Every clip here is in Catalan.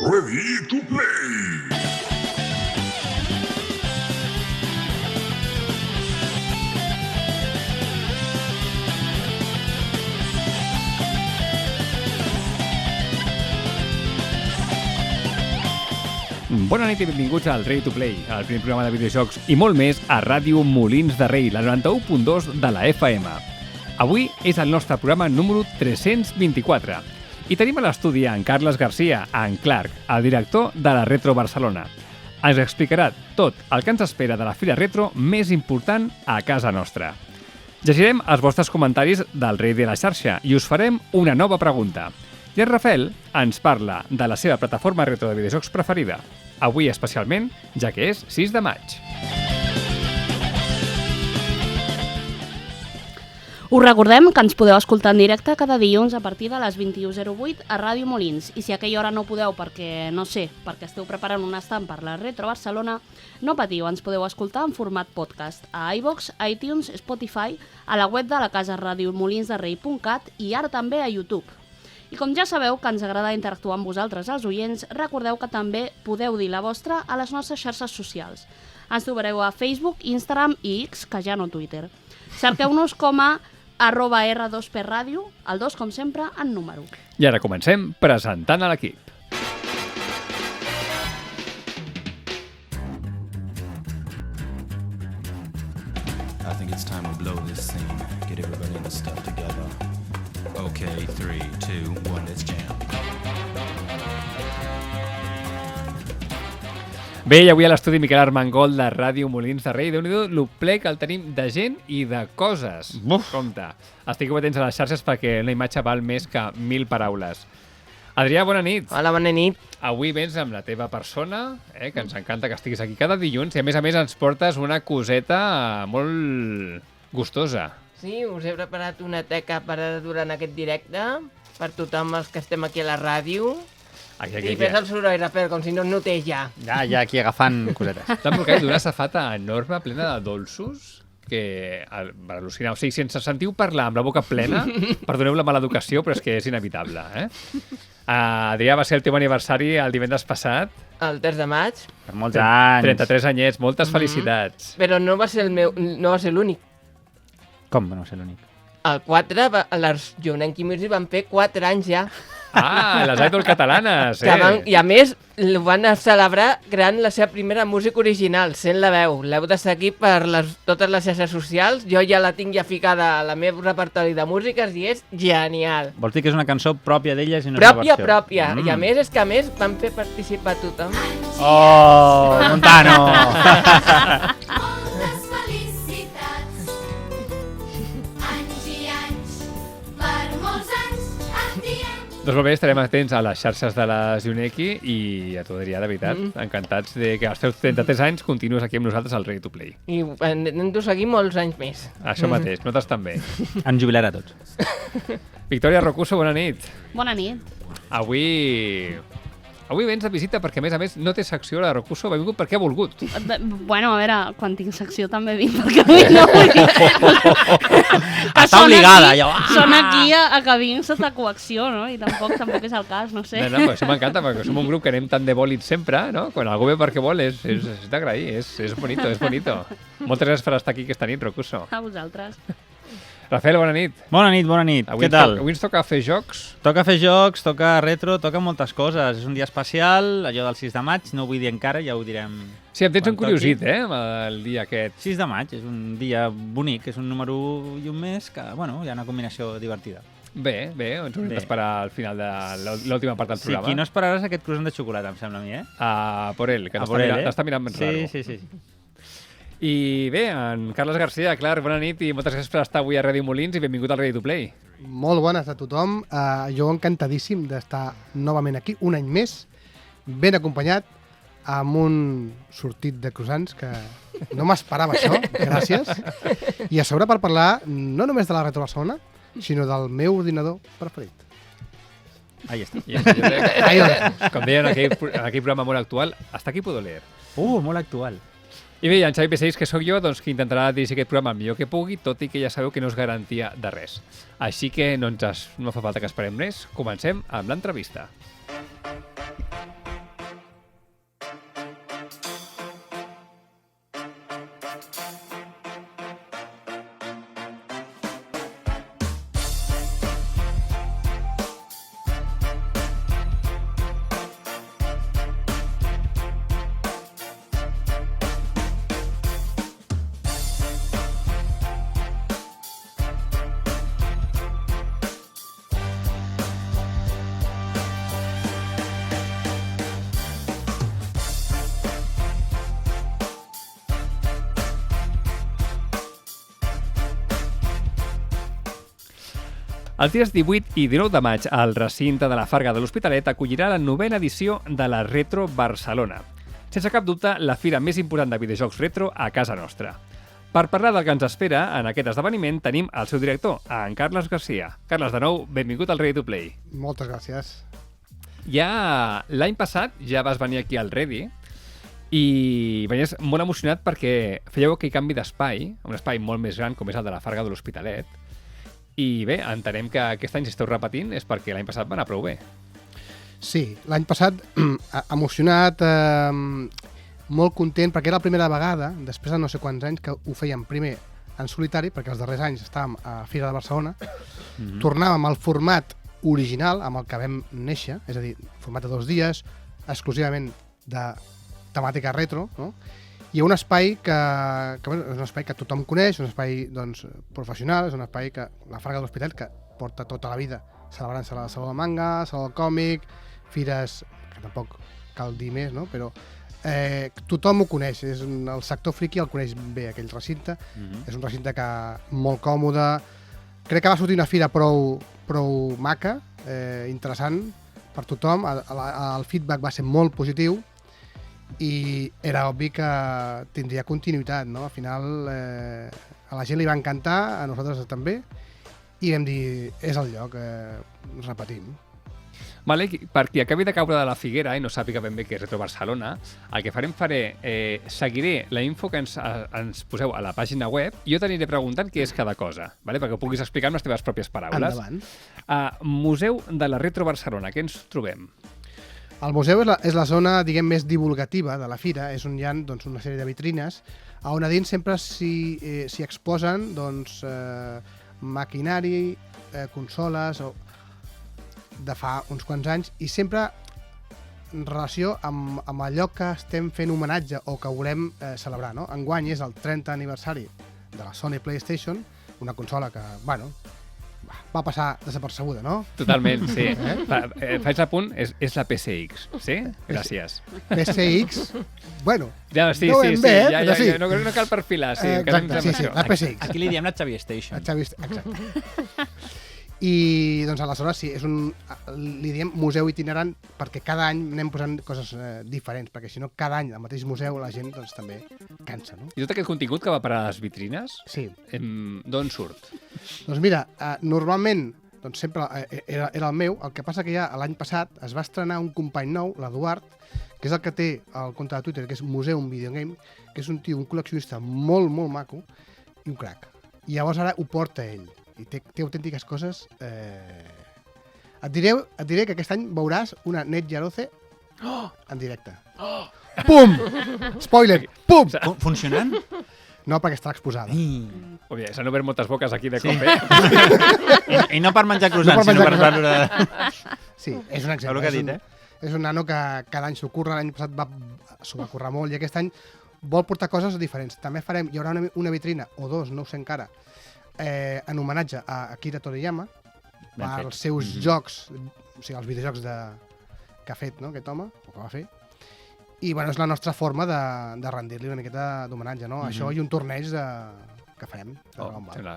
Ready to play! Bona nit i benvinguts al Ready to Play, el primer programa de videojocs i molt més a Ràdio Molins de Rei, la 91.2 de la FM. Avui és el nostre programa número 324 i tenim a l'estudi en Carles Garcia, en Clark, el director de la Retro Barcelona. Ens explicarà tot el que ens espera de la fira retro més important a casa nostra. Llegirem els vostres comentaris del Rei de la xarxa i us farem una nova pregunta. I en Rafael ens parla de la seva plataforma retro de videojocs preferida, avui especialment, ja que és 6 de maig. Us recordem que ens podeu escoltar en directe cada dilluns a partir de les 21:08 a Ràdio Molins. I si a aquella hora no podeu perquè, no sé, perquè esteu preparant un estant per la Retro Barcelona, no patiu, ens podeu escoltar en format podcast a iVoox, iTunes, Spotify, a la web de la casa radiomolinsderrei.cat i ara també a YouTube. I com ja sabeu que ens agrada interactuar amb vosaltres, els oients, recordeu que també podeu dir la vostra a les nostres xarxes socials. Ens trobareu a Facebook, Instagram i X, que ja no Twitter. Cerqueu-nos com a @R2PRadio, el 2, com sempre, en número. I ara comencem presentant a l'equip. I think it's time to blow this scene. Get everybody in the stuff together. Okay, 3, 2, 1, let's jam. Bé, i avui a l'estudi Miquel Armengol de Ràdio Molins de Rei. Déu-n'hi-do el ple que el tenim de gent i de coses. Compte, estigueu atents a les xarxes perquè una imatge val més que 1000 paraules. Adrià, bona nit. Hola, bona nit. Avui vens amb la teva persona, que ens encanta que estiguis aquí cada dilluns i a més ens portes una coseta molt gustosa. Sí, us he preparat una teca per durant aquest directe, per tothom els que estem aquí a la ràdio. Aquí. I fes el soroll, Rafael, com si no es notés ja. Ja aquí agafant cosetes. T'han portat d'una safata enorme, plena de dolços, que per al·lucinar. O sigui, si ens sentiu parlar amb la boca plena, perdoneu la mala educació, però és que és inevitable. Adrià, va ser el teu aniversari el divendres passat. El 3 de maig. Per molts anys. 33 anyets, moltes felicitats. Però no va ser no va ser l'únic. Com no va ser l'únic? El 4, les Jovenenqui Music van fer 4 anys ja. Les Idol catalanes, I a més, ho van celebrar creant la seva primera música original, sent la veu. L'heu de seguir per totes les xarxes socials. Jo ja la tinc ja ficada a la meva repertori de músiques i és genial. Vols dir que és una cançó pròpia d'elles i no és una versió? Pròpia. I a més, és que van fer participar tothom. Oh, Montano! Doncs molt bé, estarem atents a les xarxes de la Juneki i a tu, Adrià, de veritat, encantats de que als teus 33 anys continues aquí amb nosaltres al Ready to Play. I hem de seguir molts anys més. Això mateix, nosaltres també. Ens jubilarà tots. Victòria Rocuso, bona nit. Bona nit. Avui vens de visita perquè, a més, no té secció la Rocuso, ha vingut perquè ha volgut. Bueno, a veure, quan tinc secció també vinc, perquè avui no vull dir. Està obligada, ja. Són aquí a que vinc sota coacció, no? I tampoc és el cas, no sé. No, però això m'encanta, perquè som un grup que anem tan de bòlits sempre, no? Quan algú ve perquè vol és d'agrair, és bonito, és bonito. Moltes gràcies per estar aquí aquesta nit, Rocuso. A vosaltres. Rafael, bona nit. Bona nit. Avui Què tal? Avui ens toca fer jocs. Toca fer jocs, toca retro, toca moltes coses. És un dia especial, allò del 6 de maig, no ho vull dir encara, ja ho direm. Sí, em tens encuriosit, toqui. El dia aquest. 6 de maig, és un dia bonic, és un número i un mes que, bueno, hi ha una combinació divertida. Bé, ens haurem d'esperar al final de l'última part del programa. Sí, qui no esperaràs aquest croissant de xocolata, em sembla a mi, Por ell, que t'està mirant raro. Sí. I bé, en Carles Garcia, Clark, bona nit i moltes gràcies per estar avui a Ràdio Molins i benvingut al Ready to Play. Molt bones a tothom. Jo encantadíssim d'estar novament aquí, un any més, ben acompanyat, amb un sortit de croissants que no m'esperava això, gràcies. I a sobre per parlar no només de la Retro Barcelona, sinó del meu ordinador preferit. Ahí està. Com deien en aquell programa molt actual, hasta aquí puedo leer. Molt actual. I bé, en Xavi P6, que sóc jo, doncs, que intentarà dirigir aquest programa el millor que pugui, tot i que ja sabeu que no és garantia de res. Així que no fa falta que esperem res. Comencem amb l'entrevista. Els dies 18 i 19 de maig, el recinte de la Farga de l'Hospitalet acollirà la 9a edició de la Retro Barcelona. Sense cap dubte, la fira més important de videojocs retro a casa nostra. Per parlar del que ens espera en aquest esdeveniment, tenim el seu director, en Carles Garcia. Carles, de nou, benvingut al Ready to Play. Moltes gràcies. Ja l'any passat ja vas venir aquí al Ready i venies molt emocionat perquè fèieu aquell canvi d'espai, un espai molt més gran com és el de la Farga de l'Hospitalet. I bé, entenem que aquest any si esteu repetint és perquè l'any passat va anar prou bé. Sí, l'any passat emocionat, molt content, perquè era la primera vegada, després de no sé quants anys, que ho fèiem primer en solitari, perquè els darrers anys estàvem a Fira de Barcelona, tornàvem al format original amb el que vam néixer, és a dir, format de 2 dies, exclusivament de temàtica retro, no? I un espai que bueno, és un espai que tothom coneix, un espai doncs, professional, és un espai que la Farga de l'Hospitalet, que porta tota la vida celebrant-se a la Saló del Manga, Saló del Còmic, fires, que tampoc cal dir més, no? Però tothom ho coneix, el sector friki el coneix bé, aquell recinte, és un recinte que molt còmode, crec que va sortir una fira prou maca, interessant per tothom, el feedback va ser molt positiu, i era obvi que tindria continuïtat, no? Al final a la gent li va encantar, a nosaltres també, i vam dir, és el lloc, repetim. Vale, per qui acabi de caure de la figuera i no sàpiga ben bé què és Retro Barcelona, el que seguiré la info que ens poseu a la pàgina web i jo t'aniré preguntant què és cada cosa, vale? Perquè ho puguis explicar amb les teves pròpies paraules. Endavant. Museu de la Retro Barcelona, què ens trobem? El museu és la zona, diguem, més divulgativa de la fira, és on hi ha doncs, una sèrie de vitrines, on a dins sempre s'hi exposen doncs, maquinari, consoles, de fa uns quants anys, i sempre en relació amb allò que estem fent homenatge o que volem celebrar, no? Enguany és el 30 aniversari de la Sony PlayStation, una consola que, bueno, va passar desapercebuda, no? Totalment, sí. Faig l'apunt, és la PSX, sí? Gràcies. PSX, bueno, Ja, sí, no sí, ben sí, bé, ja, però sí. no cal perfilar, sí. Exacte, sí, la PSX. Aquí li diem la Xavier Station. Exacte. I doncs aleshores sí, li diem museu itinerant perquè cada any anem posant coses diferents, perquè si no cada any al mateix museu la gent doncs, també cansa, no? I tot aquest contingut que va parar a les vitrines, Sí. d'on surt? Doncs mira, normalment doncs sempre era el meu, el que passa que ja l'any passat es va estrenar un company nou, l'Eduard, que és el que té el compte de Twitter, que és Museum Videogame, que és un tio, un col·leccionista molt, molt maco i un crac. I llavors ara ho porta ell. I té autèntiques coses. Et diré que aquest any veuràs una Net Yaroze en directe. Pum! Spoiler! Pum! Funcionant? No, perquè està exposada. Oye, s'han obert moltes boques aquí de cop, eh? I no per menjar croissants, No per sinó menjar per veure... Sí, és un exemple. Sabeu el que ha dit, És un nano que cada any s'ho curra, l'any passat s'ho va currar molt i aquest any vol portar coses diferents. També hi haurà una vitrina, o 2, no ho sé encara, en homenatge a Akira Toriyama pels seus jocs, o sigui, els videojocs que ha fet, no, aquest home, o que va fer. I bueno, és la nostra forma de rendir-li una miqueta d'homenatge, no? Això i un torneig que farem.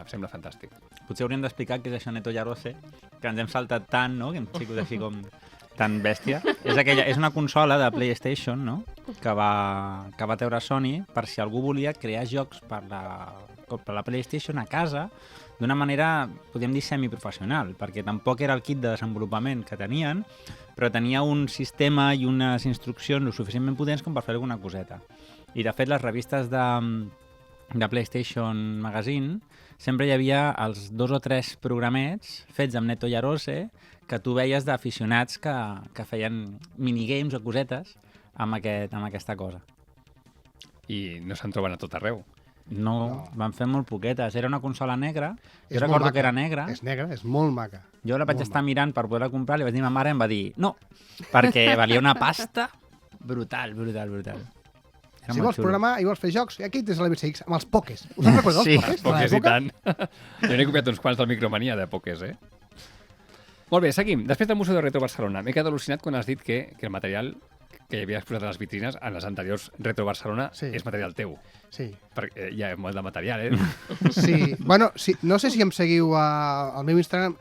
Sembla fantàstic. Potser hauríem d'explicar què és això Neto Yaroze, que ens hem saltat tant, no?, que hem sigut així com tan bèstia. És una consola de PlayStation, no?, que va treure Sony per si algú volia crear jocs per la PlayStation a casa d'una manera, podríem dir, semiprofessional, perquè tampoc era el kit de desenvolupament que tenien, però tenia un sistema i unes instruccions suficientment potents com per fer alguna coseta. I, de fet, les revistes de PlayStation Magazine sempre hi havia els 2 o 3 programets fets amb Neto Yaroze que tu veies d'aficionats que feien minigames o cosetes amb aquesta cosa. I no se'n troben a tot arreu. No, van fer molt poquetes. Era una consola negra. És Jo molt recordo maca. que era negra. És negra, és molt maca. Jo la vaig Molt estar mirant per poder-la comprar, li vaig dir a ma mare i em va dir no, perquè valia una pasta brutal. Era Si molt vols xulo. programar i vols fer jocs, aquí tens la BCX amb els pokés. Us en recordeu Sí, els pokés? de Pokés i l'època? tant. Jo n'he copiat uns quants del Micromania de Pokés, eh? Molt bé, seguim. Després del Museu de Retro Barcelona, m'he quedat al·lucinat quan has dit que el material que hi havia exposat a les vitrines en les anteriors Retro Barcelona Sí. és material teu. Sí. Perquè hi ha molt de material, eh? Sí, bueno, sí, no sé si em seguiu al meu Instagram,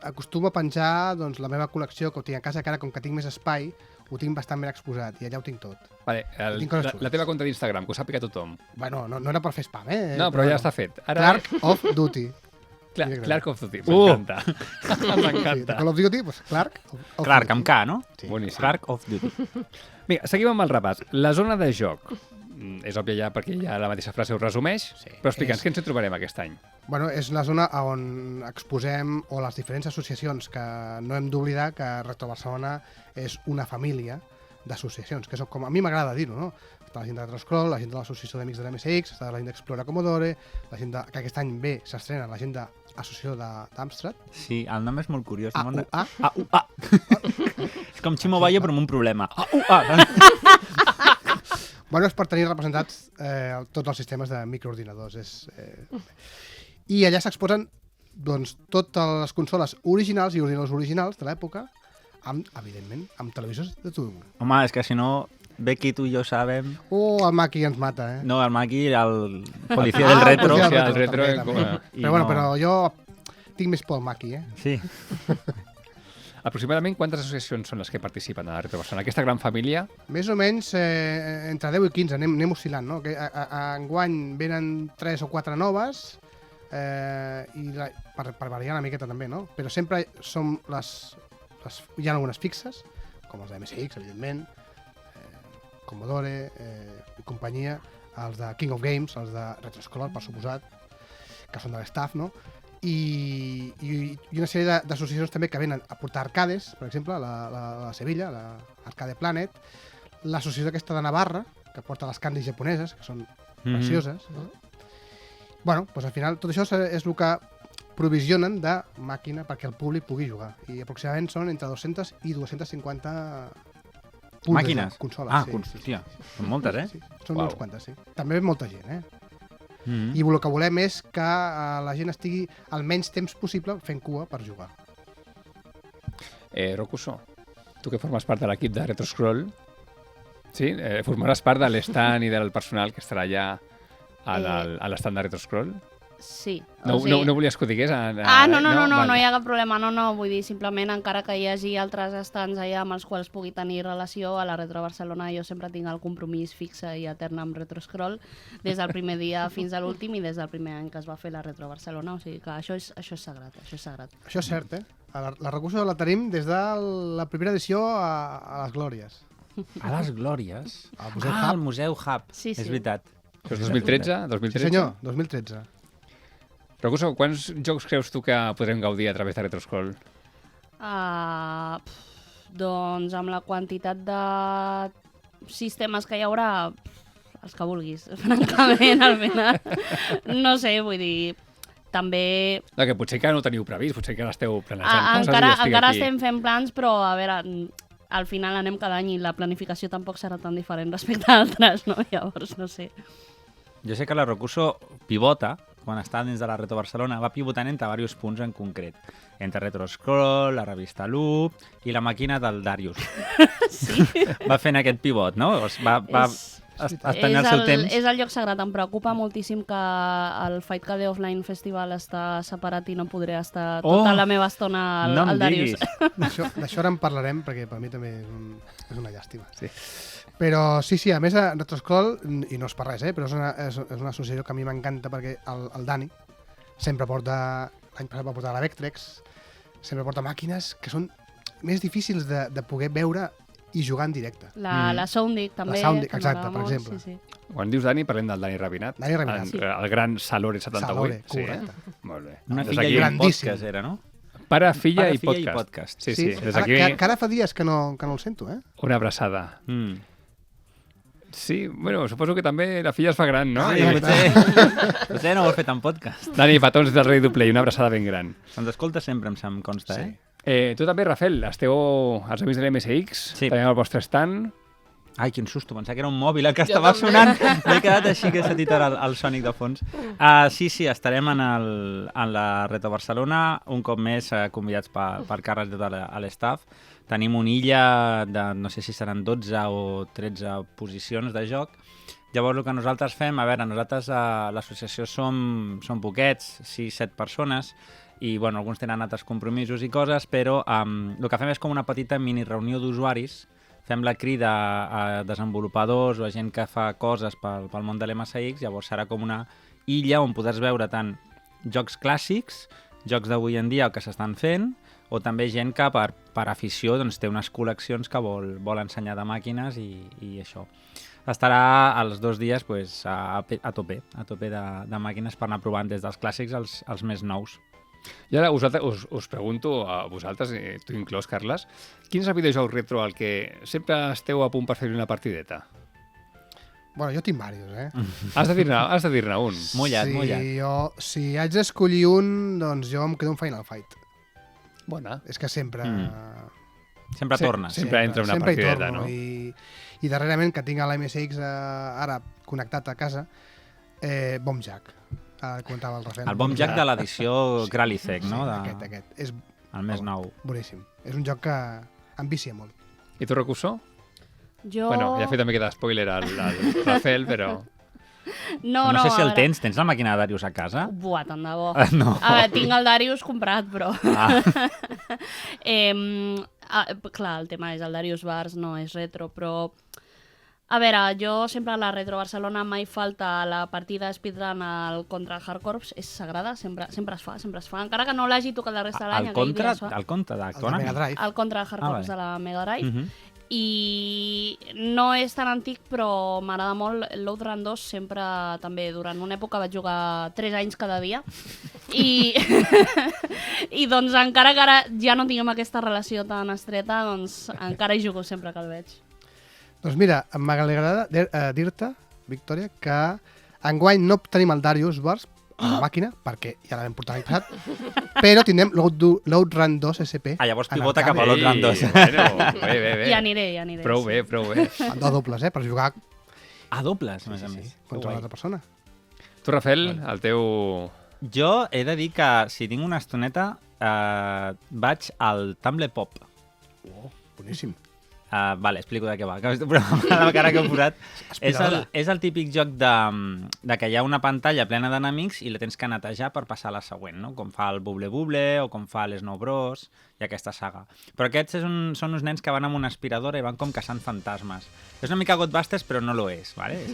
acostumo a penjar doncs, la meva col·lecció que ho tinc a casa, que ara com que tinc més espai, ho tinc bastant ben exposat i allà ho tinc tot. Vale, Tinc coses la xules. teva compte d'Instagram, que ho sàpiga tothom. Bueno, no era per fer spam, No, però ja està fet. Ara... Clark of Duty. Clark of Duty, m'encanta. Sí, de M'encanta. Call of Duty, doncs Clark of Clark, Duty. amb K, no? Sí. Boníssim. Clark of Duty. Vinga, seguim amb el repàs. La zona de joc. És òbvia ja perquè ja la mateixa frase ho resumeix, Sí. però explica'ns, què ens hi trobarem aquest any? Bueno, és la zona on exposem, o les diferents associacions, que no hem d'oblidar que Retro Barcelona és una família d'associacions, que és com a mi m'agrada dir-ho, no? Està la gent de Retroscroll, la gent de l'Associació d'Amics de l'MSX, està la gent d'Explora Commodore, la gent que aquest any ve s'estrena la gent d'Associació d'Amstrad, Sí, el nom és molt curiós. AUA. AUA. És com Ximo Bayo, però amb un problema. AUA. Bueno, és per tenir representats tots els sistemes de microordinadors. I allà s'exposen doncs, totes les consoles originals i ordinadors originals de l'època, evidentment, amb televisors de tot el món. Home, és que si no, Becky, tu i jo sabem... El Maki ens mata, eh? No, el Maki, el policia del retro. policia Sí, el del retro, també, també. I Però, bueno, no. però jo tinc més por al Maki, eh? Sí. Aproximadament quantes associacions són les que participen a la Retro Barcelona? Aquesta gran família, Més o menys entre 10 i 15, anem oscil·lant, no? Que enguany venen 3 o 4 noves, i per variar una miqueta també, no? Però sempre som hi ha algunes fixes, com els de MSX, evidentment, Commodore i companyia, els de King of Games, els de Retroscroll, per suposat, que són de l'estaff, no? I una sèrie d'associacions també que venen a portar arcades, per exemple, la Sevilla, l'Arcade Planet, l'associació aquesta de Navarra, que porta les candies japoneses, que són precioses. No? Bueno, doncs al final tot això és el que provisionen de màquina perquè el públic pugui jugar. I aproximadament són entre 200 i 250 punts Màquines? de consoles. Ah, sí, hòstia, són moltes, eh? Sí, són Uau. uns quantes, sí. També molta gent, eh? Mm. I el que volem és que la gent estigui el menys temps possible fent cua per jugar. Rocuso, tu que formes part de l'equip de Retroscroll, sí? Formaràs part de l'estand i del personal que estarà allà a l'estand de Retroscroll? Sí. No, o sigui... no volies que ho digués? No Vale. hi ha cap problema, no, vull dir, simplement encara que hi hagi altres estants allà amb els quals pugui tenir relació, a la Retro Barcelona jo sempre tinc el compromís fixe i etern amb Retroscroll, des del primer dia fins a l'últim i des del primer any que es va fer la Retro Barcelona, o sigui que això és sagrat, això és sagrat. Això és cert, eh? La recursos la tenim des de la primera edició a les Glòries. A les Glòries? Al Museu al Hub. Museu Hub. Sí, sí. És veritat. Això és 2013? Sí senyor, 2013. Rocuso, quants jocs creus tu que podrem gaudir a través de Retroscroll? Doncs amb la quantitat de sistemes que hi haurà, els que vulguis, francament, al final. No sé, vull dir, també... No, que potser que no ho teniu previst, potser que ara esteu planejant coses Encara i estic aquí. estem fent plans, però a veure, al final anem cada any i la planificació tampoc serà tan diferent respecte a altres, no? Llavors, no sé. Jo sé que la Rocuso pivota, quan està dins de la Retro Barcelona, va pivotant entre diversos punts en concret. Entre Retroscroll, la revista Loop i la màquina del Darius. Sí. Va fent aquest pivot, no? Va estant el seu temps. És el lloc sagrat. Em preocupa moltíssim que el Fight KD Offline Festival està separat i no podré estar tota la meva estona al Darius. D'això ara en parlarem, perquè per mi també és una llàstima. Sí. Però sí, a més a Retroscroll, i no és per res, però és una associació que a mi m'encanta perquè el Dani sempre porta, l'any passat va portar la Vectrex, sempre porta màquines que són més difícils de poder veure i jugar en directe. La Soundic també. La Soundic, que exacte, m'agrada per molt, exemple. Sí. Quan dius Dani, parlem del Dani Rabinat. Dani Rabinat. El gran Salore 78. Salore, sí, correcte. Molt bé. Una Des filla d'aquí- i un grandíssim. podcast era, no? Pare, filla, Pare, i filla podcast. i podcast. Sí, sí. Des Ara, d'aquí que ara fa dies que no el sento, eh? una abraçada. Mm. Sí, bueno, suposo que també la filla es fa gran, no? Sí, I... potser no ho he fet en podcast. Dani, petons del Ready to Play, una abraçada ben gran. Se'ns escolta sempre, em consta, Sí. eh? Tu també, Rafel, esteu als amics de l'MSX, Sí. també al vostre stand. Ai, quin susto, pensava que era un mòbil el que estava sonant. M'he quedat així que he sentit ara el sònic de fons. Sí, estarem en la Retro Barcelona, un cop més convidats per Carles de l'estaff. Tenim una illa de, no sé si seran 12 o 13 posicions de joc. Llavors el que nosaltres fem, a veure, nosaltres a l'associació som poquets, 6-7 persones, i bueno, alguns tenen altres compromisos i coses, però el que fem és com una petita mini reunió d'usuaris. Fem la crida a desenvolupadors o a gent que fa coses pel món de l'MSX, llavors serà com una illa on podràs veure tant jocs clàssics, jocs d'avui en dia que s'estan fent, o també gent que per afició doncs, té unes col·leccions que vol ensenyar de màquines i això. Estarà els 2 dies pues, a tope de màquines per anar provant des dels clàssics als més nous. I ara us pregunto a vosaltres, tu inclòs, Carles, quin és el videojoc retro al que sempre esteu a punt per fer una partideta? Bueno, jo tinc diversos, Has de dir-ne un. Mullat. Si haig d'escollir un, doncs jo em quedo un Final Fight. Bona. És que sempre... Sempre torna. Sempre entra una partideta, no? I darrerament, que tinc l'MSX ara connectat a casa, Bomb Jack. Comentava el Rafael. El Bomb Jack de l'edició Gralizec, no? Aquest. És el més nou. boníssim. És un joc que envicia molt. I tu, Recurso? Jo... Bueno, ja he fet una mica d'espoiler al Rafael, però... No sé si el tens la màquina de Darius a casa? Buah, tant de bo. No. Tinc el Darius comprat, però... Clar, el tema és el Darius Bars, no és retro, però... A veure, jo sempre a la Retro Barcelona mai falta la partida speedrun al Contra Hardcorps, és sagrada, sempre es fa. Encara que no l'hagi tocat la resta de l'any, El Contra d'Actona? El Contra Hardcorps de la Mega Drive. I no és tan antic, però m'agrada molt. L'Outrun 2 sempre també, durant una època vaig jugar 3 anys cada dia i doncs encara que ara ja no tinguem aquesta relació tan estreta, doncs encara hi jugo sempre que el veig. Doncs mira, m'agrada dir-te, Victòria, que enguany no tenim el Darius Bars a la màquina, perquè ja l'hem portat l'any passat, però tindrem l'Outrun 2 SP. Llavors pivota cap a l'Outrun 2. Bueno, bé. Hi aniré. Prou bé. De dobles, per jugar dobles, a més a més. contra l'altra persona. Tu, Rafael, el teu... Jo he de dir que si tinc una estoneta vaig al Tumble Pop. Boníssim. Vale, explico de què va. La cara que he posat. És el típic joc de que hi ha una pantalla plena d'enemics i la tens que netejar per passar a la següent, no? Com fa el Bubble Bubble o com fa l'Snow Bros i aquesta saga. Però aquests són uns nens que van amb una aspiradora i van com caçant fantasmes. És una mica Ghostbusters, però no lo és, ¿vale?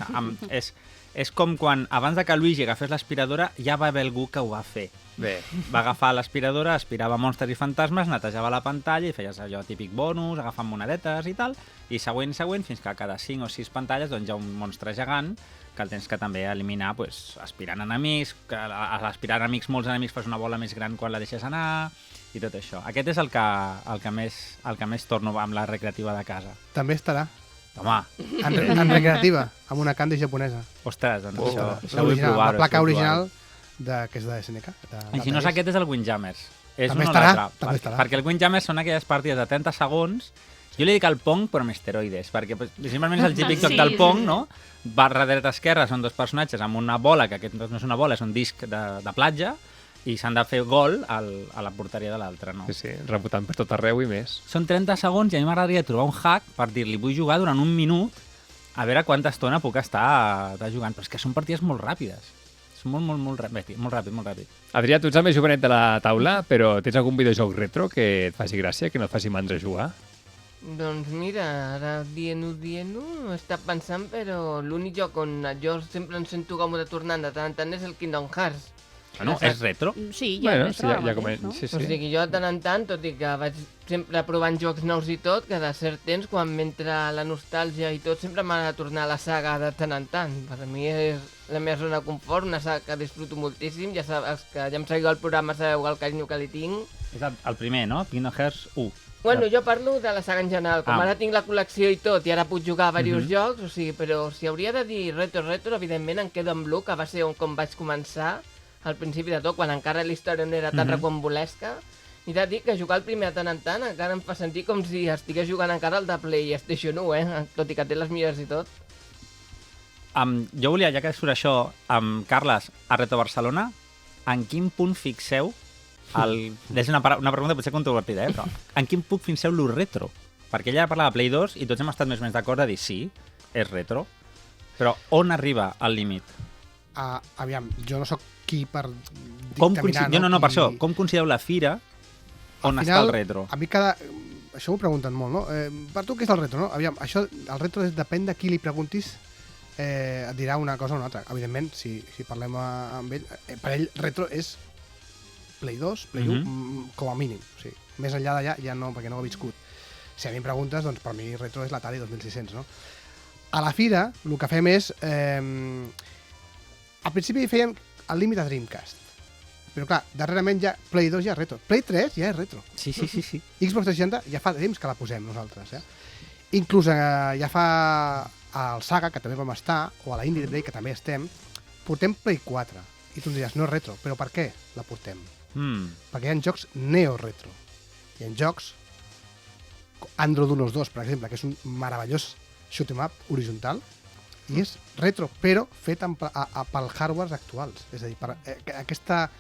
És com quan, abans de que Luigi agafés l'aspiradora, ja va haver algú que ho va fer. Bé. Va agafar l'aspiradora, aspirava monstres i fantasmes, netejava la pantalla i feies allò típic bonus, agafant monedetes i tal, i següent, fins que a cada 5 o 6 pantalles doncs, hi ha un monstre gegant que el tens que també eliminar aspirant enemics, que a l'aspirar enemics, molts enemics fas una bola més gran quan la deixes anar, i tot això. Aquest és el que més torno amb la recreativa de casa. També estarà. Home! En recreativa, amb una candy japonesa. Ostres, doncs això vull provar-ho. La placa original que és de SNK. I si no és aquest, és el Windjammers. També estarà. Perquè el Windjammers són aquelles partides de 30 segons. Jo li dic el Pong, però amb esteroides, perquè simplement és el típic joc del Pong, no? Barra dreta esquerra són 2 personatges amb una bola, que aquest no és una bola, és un disc de platja, i s'han de fer gol a la porteria de l'altre, no? Sí, rebotant per tot arreu i més. Són 30 segons i a mi m'agradaria trobar un hack per dir-li vull jugar durant un minut a veure quanta estona puc estar jugant. Però és que són partides molt ràpides. És molt ràpid. Adrià, tu ets el més jovenet de la taula, però tens algun videojoc retro que et faci gràcia, que no et faci mandra jugar? Doncs mira, ara dient-ho, he estat pensant, però l'únic joc on jo sempre em sento còmode tornant de tant en tant és el Kingdom Hearts. Bueno, és retro? Sí, ja és retro ara mateix, no? Sí. O sigui, jo de tant en tant, tot i que vaig sempre provant jocs nous i tot, cada cert temps, quan m'entra la nostàlgia i tot, sempre m'ha de tornar a la saga de tant en tant. Per mi és la meva zona de confort, una saga que disfruto moltíssim. Ja sabeu, que ja em seguiu el programa, sabeu el carinyo que li tinc. És el primer, no? Kingdom Hearts 1. Bueno, jo parlo de la saga en general. Com ara tinc la col·lecció i tot, i ara puc jugar a diversos jocs, o sigui, però si hauria de dir retro, evidentment em quedo amb Blue, que va ser com vaig començar al principi de tot, quan encara la història no era tan recombolesca, i de dir que jugar el primer de tant en tant encara em fa sentir com si estigués jugant encara el de PlayStation 1, tot i que té les millors i tot. Jo volia, ja que surt això, Carles, a Retro Barcelona, en quin punt fixeu és una pregunta potser controvertida, però en quin punt fixeu lo retro? Perquè ella parlava de Play 2 i tots hem estat més o menys d'acord de dir sí, és retro, però on arriba el límit? aviam, jo no sóc qui per Com dictaminar... per això, com considereu la fira on està el retro? A mi això m'ho pregunten molt, no? Per tu què és el retro, no? Aviam, el retro depèn de qui li preguntis, et dirà una cosa o una altra. Evidentment, si parlem amb ell, per ell retro és Play 2, Play 1, com a mínim. O sigui, més enllà d'allà ja no, perquè no ho he viscut. Si a mi em preguntes, doncs per mi retro és l'Atari 2600, no? A la fira, el que fem és... al principi feien el límit a Dreamcast. Però clar, darrerament ja Play 2 ja és retro. Play 3 ja és retro. Sí. Xbox 360 ja fa temps que la posem nosaltres. Inclús ja fa al Saga, que també vam estar, o a la Indie Break, que també estem, portem Play 4. I tu em diràs, no és retro. Però per què la portem? Perquè hi ha jocs neo-retro. Hi ha jocs Andro Dunos 2, per exemple, que és un meravellós shoot 'em up horitzontal, i és retro, però fet pel hardware actuals. És a dir, per aquesta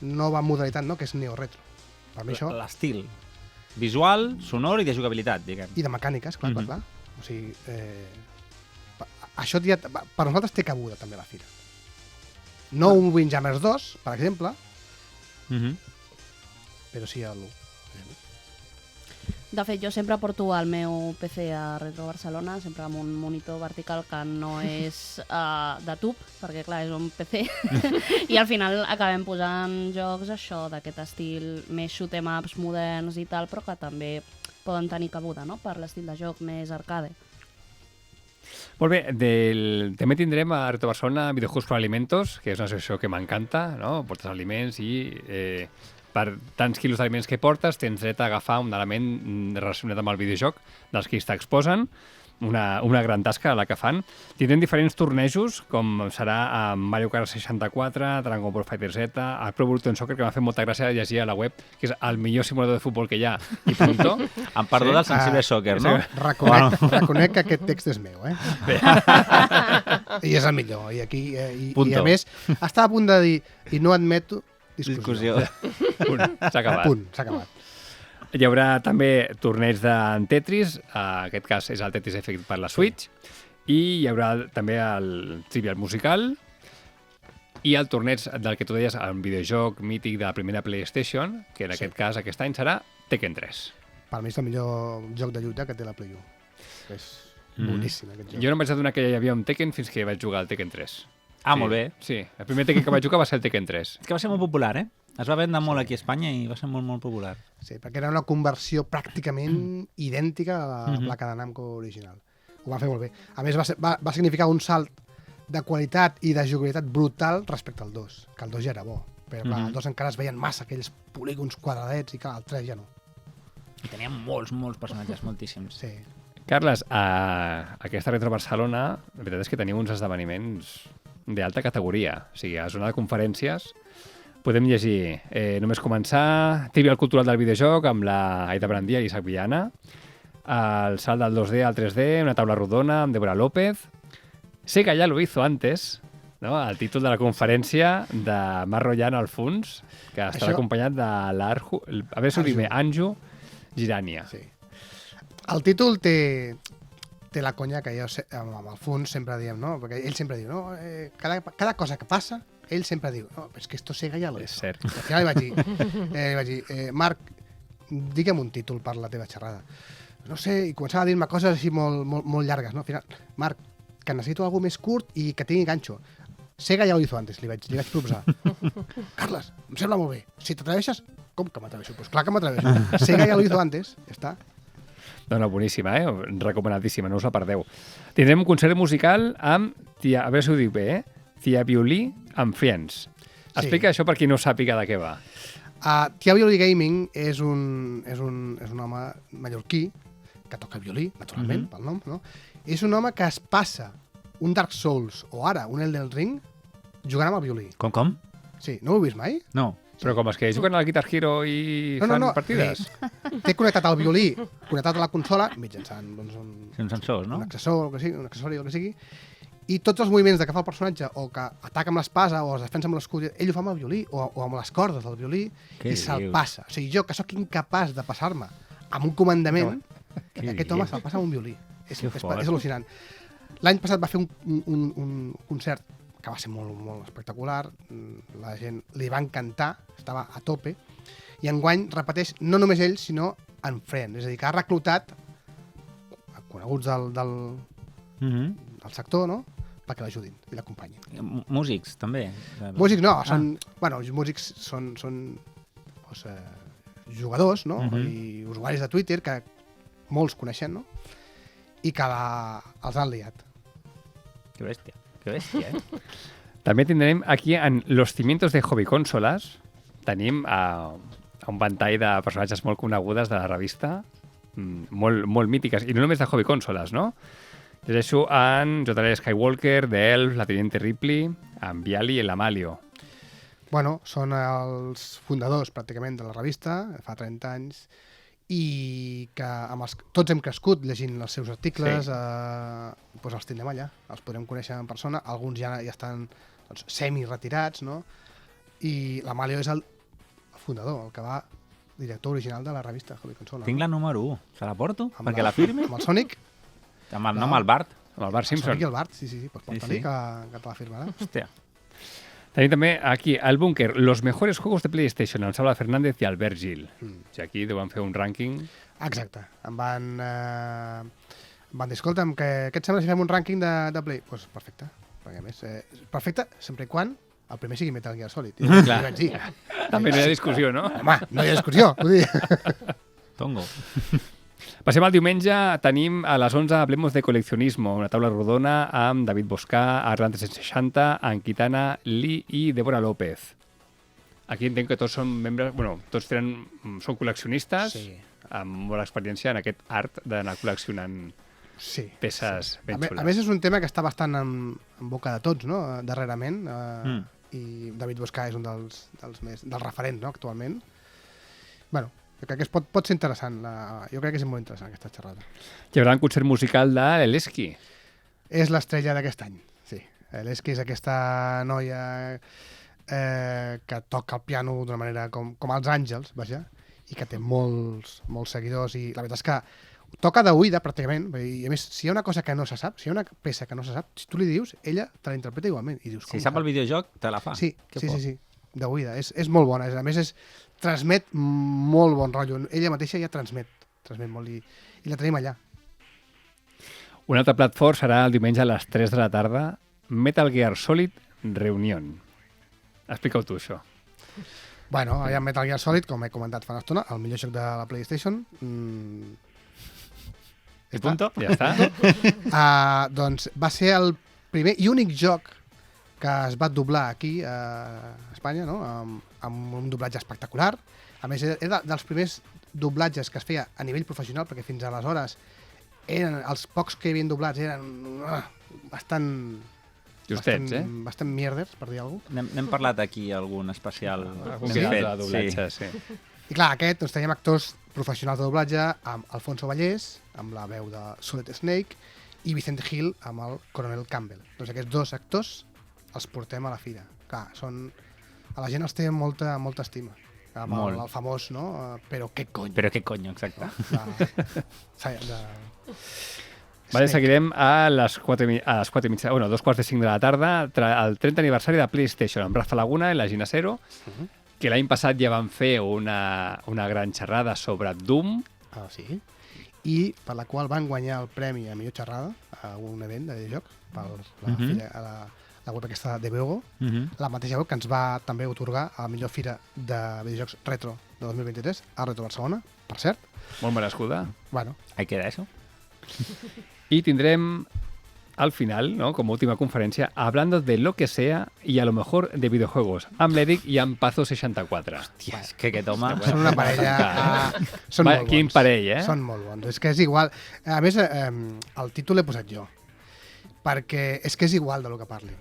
nova modalitat, no?, que és neo-retro. Per mi això... L'estil visual, sonor i de jugabilitat, diguem. I de mecàniques, clar. O sigui, això per nosaltres té cabuda també a la fira. No un Windjammers 2, per exemple, però sí el 1. De fet, jo sempre porto el meu PC a Retro Barcelona, sempre amb un monitor vertical que no és de tub, perquè clar, és un PC, i al final acabem posant jocs això d'aquest estil més shoot-em-ups moderns i tal, però que també poden tenir cabuda, no?, per l'estil de joc més arcade. Molt bé, també tindrem a Retro Barcelona Videojuegos por Alimentos, que és una associació que m'encanta, no? Portes aliments i per tants quilos d'aliments que portes tens dret a agafar un element relacionat amb el videojoc dels que està exposen. Una gran tasca la que fan. Tindrem diferents tornejos, com serà a Mario Kart 64, Dragon Ball Fighter Z, el Pro Evolution Soccer, que m'ha fet molta gràcia llegir a la web, que és el millor simulador de futbol que hi ha, i punto. Em perdó del sensible soccer, no? Reconec que aquest text és meu, I és el millor. I a més, estava a punt de dir, i no admeto discussió. S'ha acabat. S'ha acabat. Hi haurà també torneigs de Tetris, en aquest cas és el Tetris Effect per la Switch, i hi haurà també el Trivial Musical i el torneig del que tu deies, el videojoc mític de la primera PlayStation, que en aquest cas aquest any serà Tekken 3. Per mi és el millor joc de lluita que té la Play 1. És boníssim aquest joc. Jo no em vaig adonar que hi havia un Tekken fins que vaig jugar al Tekken 3. Molt bé. Sí, el primer Tekken que vaig jugar va ser el Tekken 3. És que va ser molt popular, Es va vendre molt aquí a Espanya i va ser molt, molt popular. Sí, perquè era una conversió pràcticament idèntica a la placa de Namco original. Ho va fer molt bé. A més, va significar un salt de qualitat i de jugabilitat brutal respecte al 2, que el 2 ja era bo. Però clar, el 2 encara es veien massa aquells polígons quadradets i clar, el 3 ja no. I teníem molts personatges, moltíssims. Sí. Carles, a aquesta Retro Barcelona, la veritat és que teniu uns esdeveniments d'alta categoria. O sigui, a la zona de conferències podem llegir, només començar, Trivial Cultural del videojoc amb la Aida Brandia i Isaac Villana, el salt del 2D al 3D, una taula rodona amb Débora López. Sega ya lo hizo antes, no? El títol de la conferència de Mar Royan al fons, que estarà acompanyat de l'Arju, a veure si ho dic bé, Anju Girania. Sí. El títol té la conya que jo amb el fons sempre diem, no? Perquè ell sempre diu, no? Cada cosa que passa, ell sempre diu, no, però és que esto Sega ya lo hizo. És cert. Al final li vaig dir, Marc, digue'm un títol per la teva xerrada. No sé, i començava a dir-me coses així molt llargues, no? Al final, Marc, que necessito alguna més curt i que tingui ganxo. Sega ja ho hizo antes, li vaig proposar. Carles, em sembla molt bé. Si t'atreveixes, com que m'atreveixo? Pues clar que m'atreveixo. Sega ja lo hizo antes, ja està. Doncs boníssima, recomanadíssima, no us la perdeu. Tindrem un concert musical amb, a veure si ho dic bé, Tia Violí amb Friends. Explica això per qui no sàpiga de què va. Tia Violí Gaming és un home mallorquí que toca violí, naturalment, pel nom, no? És un home que es passa un Dark Souls o ara un Elden Ring jugant amb el violí. Com? Sí, no ho heu vist mai? No. Però com els que juguen al Guitar Hero i fan partides? Té connectat el violí, connectat a la consola, mitjançant un sensor, no? Un accessori o el que sigui, i tots els moviments de que fa el personatge o que ataca amb l'espasa o es defensa amb l'escut, ell ho fa amb el violí o amb les cordes del violí i se'l passa. O sigui, jo, que sóc incapaç de passar-me amb un comandament, aquest home se'l passa amb un violí. És al·lucinant. L'any passat va fer un concert que va ser molt, molt espectacular, la gent li va encantar, estava a tope, i enguany repeteix no només ell, sinó en Friend, és a dir, que ha reclutat coneguts del sector, no?, perquè l'ajudin i l'acompanyin. Músics, també. Músics no, bueno, els músics són doncs, jugadors, no?, i usuaris de Twitter que molts coneixen, no?, i que els han liat. Que bèstia, També tindrem aquí en Los Cimientos de Hobby Consolas, tenim un ventall de personatges molt conegudes de la revista, molt mítiques, i no només de Hobby Consolas, no? Llegeixo en J.R. Skywalker, The Elf, la Teniente Ripley, en Viali i l'Amalio. Bueno, són els fundadors, pràcticament, de la revista, fa 30 anys, i que tots hem crescut llegint els seus articles, doncs els tindrem allà, els podrem conèixer en persona, alguns ja estan doncs, semi-retirats, no? I l'Amalio és el fundador, el que va director original de la revista Hobby Consola. Tinc la número 1. Se la porto? Perquè la firmi? Amb el Sonic. Amb el nom, el Bart. Amb el Bart Simpson. El Sonic i el Bart, sí. Pues porta-li que te la firmarà. Hòstia. Tenim també aquí al búnquer los mejores juegos de PlayStation, amb Salva Fernández i Albert Gil. I aquí deuen fer un rànquing. Exacte. Em van dir, escolta'm, què et sembla si fem un rànquing de Play? Doncs perfecte. Perquè a més, perfecte, sempre i quan el primer sigui Metal Gear Solid. I vaig dir, També no hi ha discussió, no? home, no hi ha discussió. Vull dir. Tongo. Passem al diumenge, tenim a les 11 Hablemos de Coleccionismo, una taula rodona amb David Boscà, Arlan 360, Anquitana, Lee i Débora López. Aquí entenc que tots són membres, bueno, tots són col·leccionistes, amb molta experiència en aquest art d'anar col·leccionant peces ben xules. A més, és un tema que està bastant en boca de tots, no?, darrerament, i David Boscà és un dels referents, no?, actualment. Bueno, jo crec que pot ser interessant, jo crec que és molt interessant aquesta xerrada. Hi haurà un concert musical de l'Eleski. És l'estrella d'aquest any, sí. L'Eleski és aquesta noia que toca el piano d'una manera com els Àngels, vaja, i que té molts seguidors, i la veritat és que toca d'oïda, pràcticament, i a més, si hi ha una cosa que no se sap, si hi ha una peça que no se sap, si tu li dius, ella te la interpreta igualment. I dius, si sap el videojoc, te la fa. Sí, d'oïda. És molt bona. A més, transmet molt bon rotllo. Ella mateixa ja transmet molt, i la tenim allà. Un altre plat fort serà el diumenge a les 3 de la tarda, Metal Gear Solid Reunion. Explica-ho tu, això. Bueno, hi ha Metal Gear Solid, com he comentat fa una estona, el millor joc de la PlayStation. I punto? Ja està. Doncs va ser el primer i únic joc que es va doblar aquí a Espanya, no?, amb un doblatge espectacular. A més, era dels primers doblatges que es feia a nivell professional, perquè fins aleshores els pocs que hi havien doblats eren bastant... Justets, bastant mierders, per dir alguna cosa. N'hem parlat aquí algun especial. Algun que de doblatge, sí. I clar, doncs teníem actors professionals de doblatge, amb Alfonso Vallès, amb la veu de Solid Snake, i Vicente Gil, amb el Coronel Campbell. Doncs aquests dos actors els portem a la fira. Clar, a la gent els té molta estima. Amb el famós, no? Però què cony. Però què cony, exacte. Vale, seguirem a les 4:30, bueno, 4:45 de la tarda, el 30 aniversari de PlayStation, amb Rafa Laguna i la Gina Cero, que l'any passat ja van fer una gran xerrada sobre Doom. Sí. I per la qual van guanyar el premi a millor xerrada a un event de videojocs per la web aquesta de Beugo, la mateixa web que ens va també otorgar a la millor fira de videojocs retro de 2023 a Retro Barcelona, per cert. Molt merescuda. Bueno. Ahí queda eso. I tindrem al final, ¿no?, como última conferència, hablando de lo que sea y a lo mejor de videojuegos, amb l'Eric i amb Pazo64. Hòstia, és que aquest home... Són una parella... Són molt bons. Quin parell, eh? Són molt bons. És que és igual. A més, el títol l'he posat jo, perquè és que és igual del que parlin.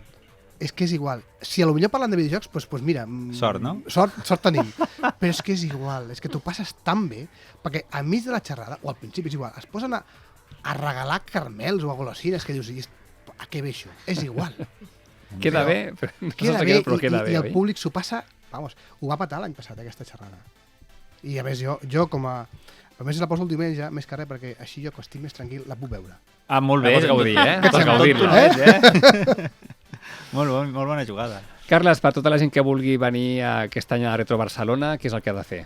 És que és igual. Si potser parlen de videojocs, doncs mira... Sort, no? Sort tenim. Però és que és igual. És que t'ho passes tan bé, perquè al mig de la xerrada, o al principi és igual, es posen a regalar caramels o a golosines, que dius, a què ve això? És igual. Queda bé, però no queda bé, queda bé. I el públic s'ho passa... Vamos, ho va patar l'any passat, aquesta xerrada. I a més, jo com a A més, la poso el diumenge, més que res, perquè així jo, que estic més tranquil, la puc veure. Ah, molt bé. Pots gaudir, Pots Tot gaudir-la. molt bona jugada. Carles, per tota la gent que vulgui venir aquest any a Retro Barcelona, què és el que ha de fer?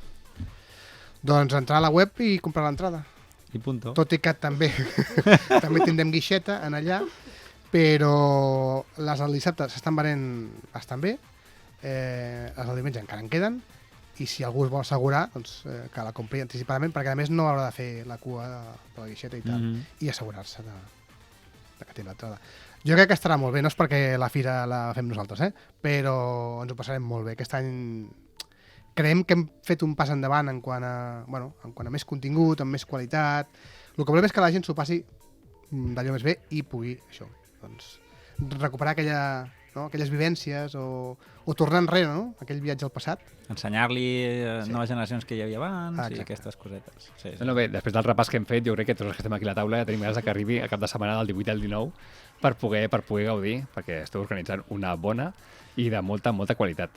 Doncs entrar a la web i comprar l'entrada. I punto. Tot i que també tindrem guixeta en allà, però les del dissabte s'estan venent bastant bé, les del diumenge encara en queden, i si algú es vol assegurar, doncs que la compri anticipadament, perquè a més no haurà de fer la cua de la guixeta i tal, i assegurar-se de que té l'entrada. Jo crec que estarà molt bé, no és perquè la fira la fem nosaltres, però ens ho passarem molt bé. Aquest any creiem que hem fet un pas endavant en quant a més contingut, amb més qualitat. El que volem és que la gent s'ho passi d'allò més bé i pugui això, doncs, recuperar aquelles vivències o tornar enrere, no? Aquell viatge al passat. Ensenyar-li a noves generacions que hi havia abans i aquestes cosetes. Sí. No, bé, després del repàs que hem fet, jo crec que tots els que estem aquí a la taula ja tenim ganes que arribi a cap de setmana del 18 al 19 per poder gaudir, perquè esteu organitzant una bona i de molta qualitat.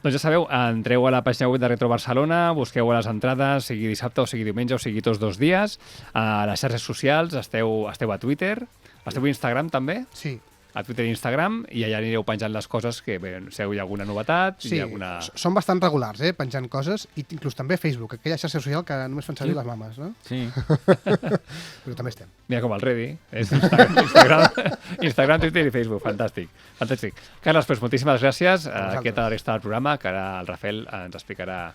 Doncs ja sabeu, entreu a la pàgina web de Retro Barcelona, busqueu les entrades, sigui dissabte o sigui diumenge o sigui tots 2 dies, a les xarxes socials, esteu a Twitter, esteu a Instagram també? Sí. A Twitter i Instagram, i allà anireu penjant les coses que, bé, no sé, hi ha alguna novetat? Sí, alguna... són bastant regulars, penjant coses, i inclús també a Facebook, aquella xarxa social que només fan servir les mames, no? Sí. Però també estem. Mira com el Ready, és Instagram, Twitter i Facebook, fantàstic. Carles, doncs moltíssimes gràcies. Aquesta resta del programa, que ara el Rafael ens explicarà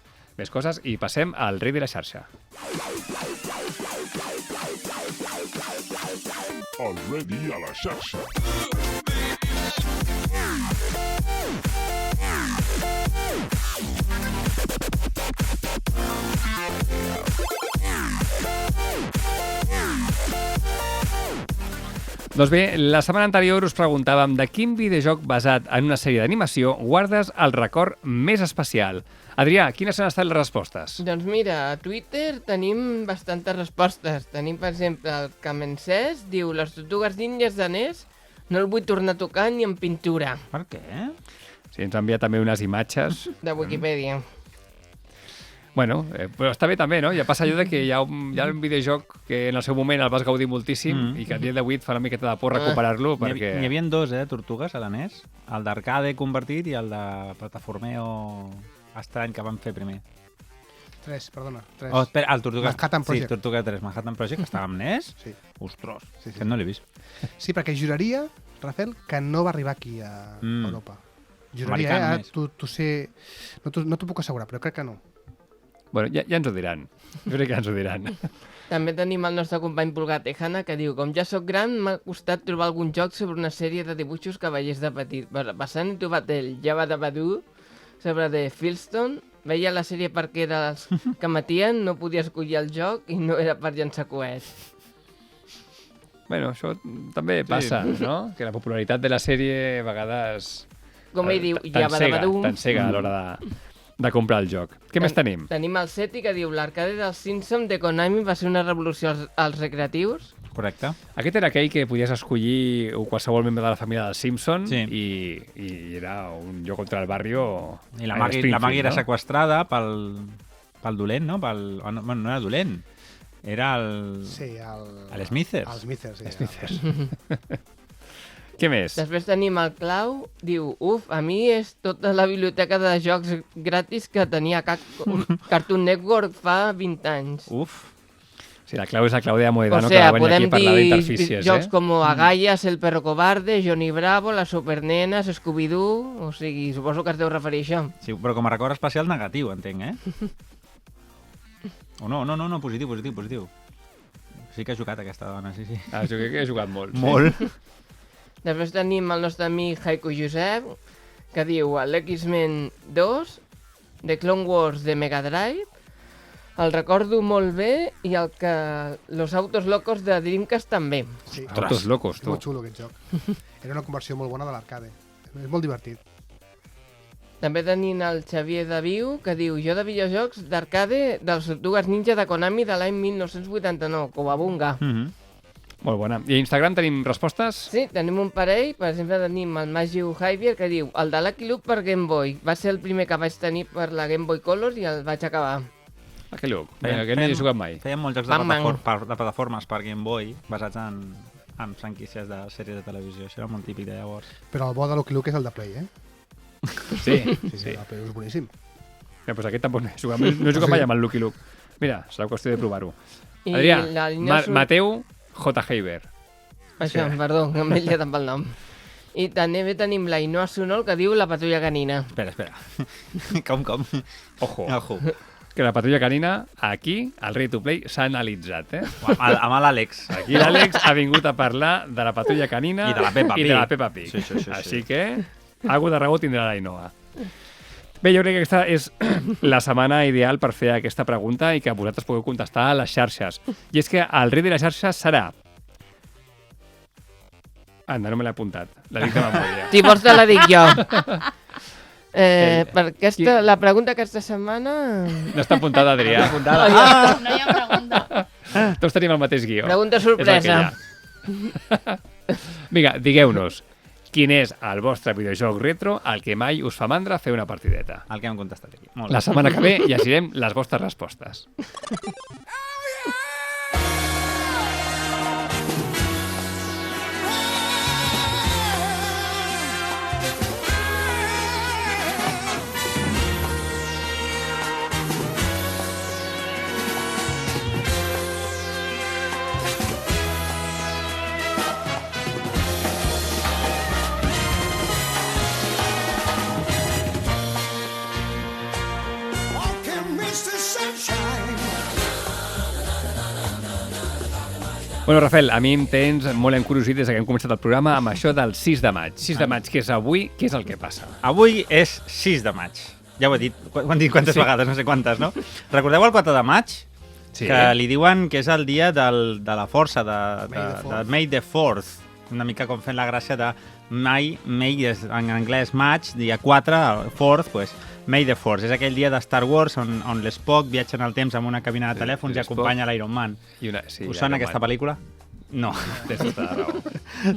més coses, i passem al rei de la xarxa. Already a la xarxa. Doncs bé, la setmana anterior us preguntàvem de quin videojoc basat en una sèrie d'animació guardes el record més especial. Adrià, quines han estat les respostes? Doncs mira, a Twitter tenim bastantes respostes. Tenim, per exemple, el Camencès, diu: les tortugues ninjas de NES no el vull tornar a tocar ni en pintura. Per què? Sí, ens ha enviat també unes imatges. De Wikipedia. Bueno, però està bé també, no? Ja passa allò de que hi ha un videojoc que en el seu moment el vas gaudir moltíssim i que a dia d'avui et fa una miqueta de por recuperar-lo perquè... N'hi havia 2, tortugues a la NES. El d'arcade convertit i el de plataformeo estrany que van fer primer. 3, perdona. 3. Oh, espera, el Tortuga... Manhattan Project. Sí, Tortuga 3, Manhattan Project, que estava amb NES. Sí. Ostres, Sí. que no l'he vist. Sí, perquè juraria, Rafael, que no va arribar aquí a Europa. Juraria, Americano ara més. t'ho sé... No t'ho puc assegurar, però crec que no. Bueno, ja ens ho diran. Jo crec que ja ens ho diran. També tenim el nostre company Pulgar Tejana, que diu: com ja sóc gran, m'ha costat trobar algun joc sobre una sèrie de dibuixos que veiés de petit. Basant he trobat el Java de Badu, sobre de Filstone. Veia la sèrie perquè era els que matien, no podia escollir el joc i no era per llançar coets. Bueno, això també passa, no? Que la popularitat de la sèrie a vegades... Com ell diu, Java de Badu. T'encega a l'hora de comprar el joc. Què més tenim? Tenim el Seti, que diu: l'arcade dels Simpsons de Konami va ser una revolució als recreatius. Correcte. Aquest era aquell que podies escollir qualsevol membre de la família dels Simpson Sí. i era un joc contra el barrio... I la Maggie era sequestrada pel dolent, no? Bueno, no era dolent. Era el... Sí, el Smithers. El Smithers, sí. Smithers. Què més? Després tenim el Clau, diu: a mi és tota la biblioteca de jocs gratis que tenia Cartoon Network fa 20 anys. Sí, la Clau és la Clàudia Moedano, O sea, que va venir aquí podem a parlar dir d'interfícies, jocs com Agallas, El Perro Cobarde, Johnny Bravo, Les Supernenes, Scooby-Doo... O sigui, suposo que es deu referir a això. Sí, però com a record especial negatiu, entenc, O no, positiu. Sí que ha jugat aquesta dona, sí. Ah, jo crec que he jugat molt. Molt. Després tenim el nostre amic Haiku Josep, que diu: l'X-Men 2, The Clone Wars de Mega Drive, el recordo molt bé, i el que Los Autos Locos de Dreamcast també. Sí. Autos locos, És tu. molt xulo aquest joc. Era una conversió molt bona de l'arcade. És molt divertit. També tenim el Xavier de Viu, que diu: jo de videojocs d'arcade dels Tortugues Ninja de Konami de l'any 1989, Cowabunga. Molt bona. I a Instagram tenim respostes? Sí, tenim un parell. Per exemple, tenim el Magiu Javier, que diu: el de Lucky Luke per Game Boy. Va ser el primer que vaig tenir per la Game Boy Color i el vaig acabar. Lucky Luke, que no hi he jugat mai. Feien molts jocs de plataformes per Game Boy basats en franquícies de sèries de televisió. Això era molt típic de llavors. Però el bo de Lucky Luke és el de Play, eh? Sí. Sí, el Play és boníssim. Pues aquest tampoc no he jugat, no he jugat mai amb el Lucky Luke. Mira, serà qüestió de provar-ho. Adrià, Mateu J. Heiber. Això, perdó, que m'he liat amb el nom. I també tenim la Ainhoa Sonol que diu la patrulla canina. Espera. Com? Ojo. Que la patrulla canina, aquí, al Ready to Play, s'ha analitzat, eh? Amb l'Àlex. Aquí l'Àlex ha vingut a parlar de la patrulla canina i de la Peppa Pig. Sí. Així que, algo de raó tindrà l'Ainhoa. Bé, jo crec que aquesta és la setmana ideal per fer aquesta pregunta i que vosaltres pugueu contestar a les xarxes. I és que el rei de les xarxes serà... Anda, no me l'he apuntat. La dic de memòria. Si vols te la dic jo. Per la pregunta aquesta setmana... No està apuntada, Adrià. No hi ha pregunta. Tots tenim el mateix guió. Pregunta sorpresa. Vinga, digueu-nos, quin és el vostre videojoc retro al que mai us fa mandra fer una partideta? El que hem contestat aquí. La setmana que ve llegirem les vostres respostes. Bueno, Rafael, a mi em tens molt encuriosit des que hem començat el programa amb això del 6 de maig. 6 de maig, que és avui, què és el que passa? Avui és 6 de maig. Ja ho he dit, ho han dit quantes vegades, no sé quantes, no? Recordeu el 4 de maig? Sí. Que li diuen que és el dia de la força, de May the 4th. Una mica com fent la gràcia de May en anglès maig, dia 4, 4th, pues May the 4th. És aquell dia de Star Wars on l'Spock viatja en el temps amb una cabina de telèfons i acompanya l'Iron Man. Us sona aquesta pel·lícula? No. Tens tota la raó.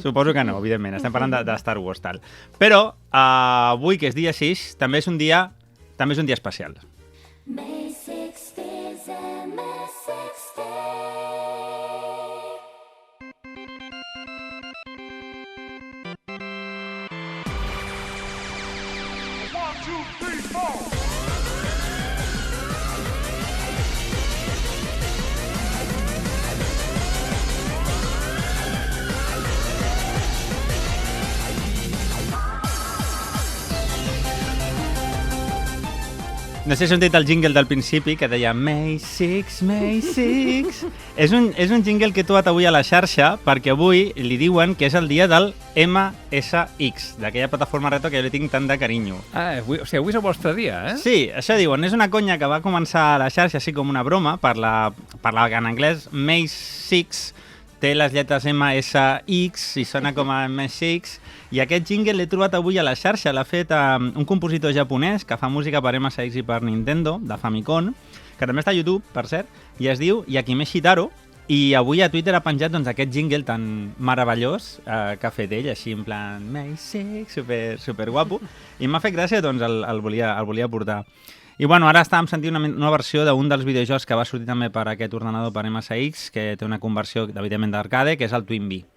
Suposo que no, evidentment. Estem parlant de Star Wars, tal. Però avui, que és dia 6, també és un dia especial. May 60's and May 60's. No sé si heu sentit el jingle del principi que deia May 6, May 6. és un jingle que he trobat avui a la xarxa perquè avui li diuen que és el dia del MSX, d'aquella plataforma retro que jo li tinc tant de carinyo. O sigui, avui és el vostre dia, eh? Sí, això diuen. És una conya que va començar a la xarxa així com una broma per la en anglès May 6 té les lletres MSX i sona com a MSX, i aquest jingle l'he trobat avui a la xarxa. L'ha fet un compositor japonès que fa música per MSX i per Nintendo, de Famicom, que també està a YouTube, per cert, i es diu Yakimeshi Taro, i avui a Twitter ha penjat aquest jingle tan meravellós que ha fet ell, així en plan MSX, super guapo, i m'ha fet gràcia, doncs el volia portar. I bueno, ara estàvem sentint una versió d'un dels videojocs que va sortir també per aquest ordenador per MSX, que té una conversió, evidentment, d'arcade, que és el Twin Bee.